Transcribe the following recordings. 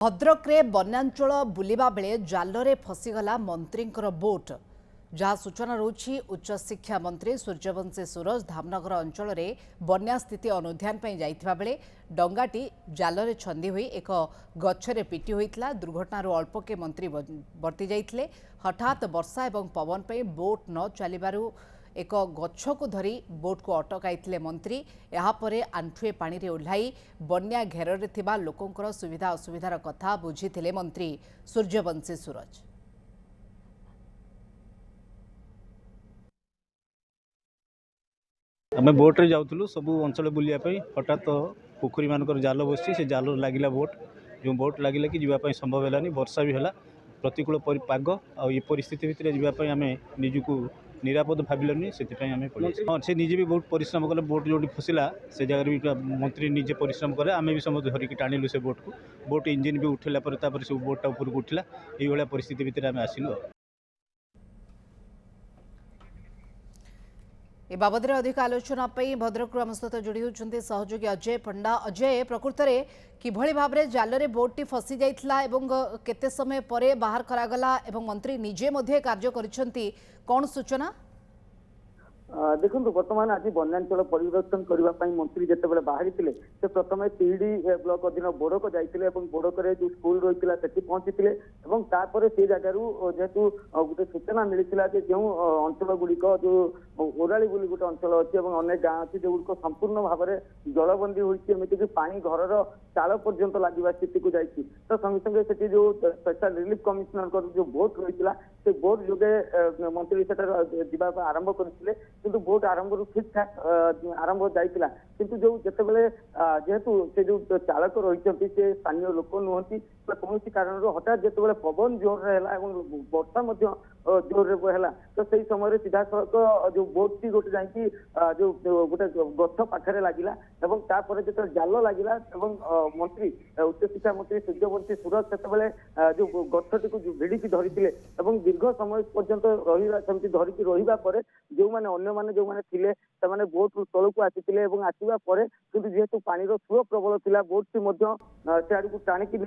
भद्रकरे बन्यांचल बुलिबा बेले जालरे फसीगला मंत्रींकर बोट जहाँ सूचना रही उच्च शिक्षा मंत्री सूर्यवंशी सूरज धामनगर अंचल में बन्या स्थिति अनुध्यान जाइथिबा बेले डंगाटी जालरे छंदी हुई एक गच्छरे पिटी होइतला। दुर्घटनार अल्पके मंत्री बर्ती जाइथिले। हठात वर्षा एवं पवन पे बोट न चलिबारु एक गछ को धरी बोट को अटकाई मंत्री। यापर आंठुए पानी रे ओह्लाई बन्या घेर थिबा लोकंकर सुविधा असुविधार कथा बुझीथिले मंत्री सूर्यवंशी सूरज। आम बोट्रे जाऊँ सबू अंचल बुलायापी हठात पोखरी मानक जाल बसी से जाल लगिला बोट जो बोट लगिला कि जीवाई संभव है वर्षा भी है प्रतिकूल पाग आई परिस्थिति भितर जीवाई आम निजक निरापद भाविलुनि से हाँ से निजे भी बहुत परिश्रम कले बोट जो फसिला से जगह भी मंत्री निजे परिश्रम कले आम भी समझ धरिकी टाणिलु से बोट को बोट इंजिन भी उठेला सब बोटा उपरको उठिला ये परिस्थिति भितर आम आसिलु। ए बाबद अधिक आलोचना भद्रक आम सहित जोड़ी होती सहयोगी अजय पंडा। अजय, प्रकृत में किभली भाव में जालरे बोटी फसी जाइथिला एवं केते समय परे बाहर करागला एवं मंत्री निजे मध्य कार्य करिसेंती, कौन सूचना? देखो बर्तमान आज बन्यांचल परिदर्शन करने मंत्री जिते बाहरी थे से प्रथम तिहिडी ब्लॉक अधीन बोड़क जाते बोड़क जो स्कूल रही है पहुंची से जगार जेहेतु गोटे सूचना मिलता जो अंचल गुड़िक जो ओराली बोली गोटे अंचल अच्छी अनेक गाँ अच्छी जो गुड़िक संपूर्ण भाव में जलबंदी होमती पानी घर चाल पर्यंत लगे स्थिति को जाइए। तो संगे संगे से जो स्पेशल रिलीफ कमिशनर जो बोट रही से बोट जोगे मंत्री से आरंभ करते किंतु बोट आरंभ ठीक ठाक आरंभ जाइला किंतु जो जितेबाला जेहेतु से जो चालक रही से स्थानीय लोक नुहति कौन कारण हठात जिते पवन जोर है वर्षा जोर है तो सही समय सीधा सड़क जो बोट टी गोटे जाकि जो गोटे गछ पाखे लगिला जो जाल लगिला मंत्री उच्च शिक्षा मंत्री सूर्यवंशी सूरज से जो गछटी को भिड़िकी धरी दीर्घ समय पर्यंत रही धरिकी रहा जो मैंने जो मैंने थिले से बोट तल को आसी आसवा पर किंतु जेहेतु पानी सुओ प्रबल थिला बोट टी से आड़ को टाणिकी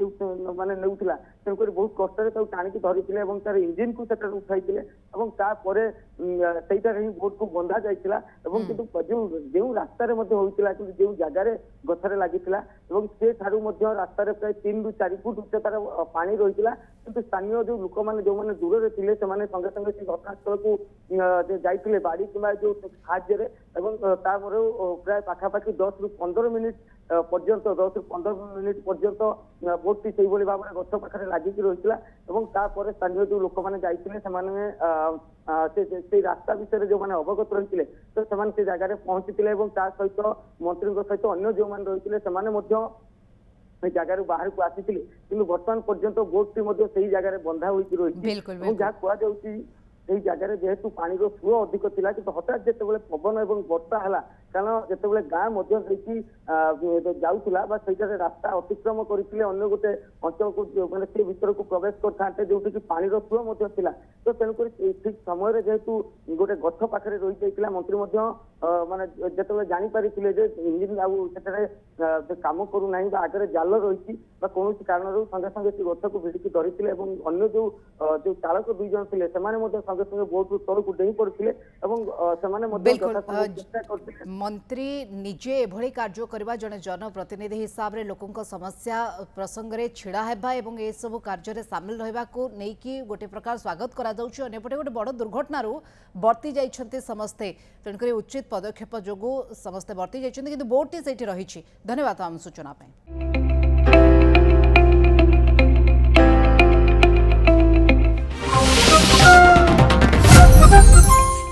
माने नेउथिला तेणुक बहुत कष्ट टाणिकी धरी तार इंजिन को उठाई ही बोट को बंधा जाइला किंतु जो रास्तार होता जो जगार गछरे लगी से ठारू रास्तार प्राय 3 ରୁ 4 फुट उच्चतार पानी रही किंतु स्थानीय जो लोक मैंने जो मैंने दूर थे संगे संगे से घटनास्थल को जाइए बाड़ी कि जो साहाଯ୍य प्राय पाखापाखि 10 ରୁ 15 मिनिट पर्यंत 10 ରୁ 15 मिनिट पर्यंत बोट टी से भाव में गछ पाखे लगिकी रही स्थानीय जो लोक मैंने जाइए से रास्ता विषय जो मैंने अवगत रही तो से जगह पहुंची सहित मंत्री सहित अन्य जो मैंने रही जगार बाहर को आसी कि बर्तमान पर्यंत बोट टी जगह बंधा रही जहाँ कहुई जगह जेहेतु पानी सुओ अधिक थिला कि हठात जिते पवन और वर्षा है कारण जिते गाँ जाऊला रास्ता अतिक्रम करते अन्य गोटे अंचल को मैंने से भीतर को प्रवेश करते जो पानी सुओ थिला तो तेणुक ठीक समय जेहेतु गोटे गछ पाखे रही जाइए मंत्री माने जिते जापारी इंजिन आगे कम करूना आगे जाल रही कौन कारण संगे संगे से गछ को भिड़िकी धरी अन्य जो जो चालक 2 जन थे संगे संगे बोट तल को डेई पड़ते मंत्री निजे एभली कार्य करबा जने जनप्रतिनिधि हिसाब रे लोकंक समस्या प्रसंग रे छिड़ा हेबा एवं ए सब कार्य रे शामिल रहबा को नेकी गोटे प्रकार स्वागत करा जाउछ। अनेपटे गोटे बड़ दुर्घटनारू बर्ती जाइछन्ते समस्ते तेणुकर उचित पदक्षेप जोगु समस्ते बर्ती जाइछन्ते किंतु बोट टी सेठी रहिछि। धन्यवाद आम सूचना पे।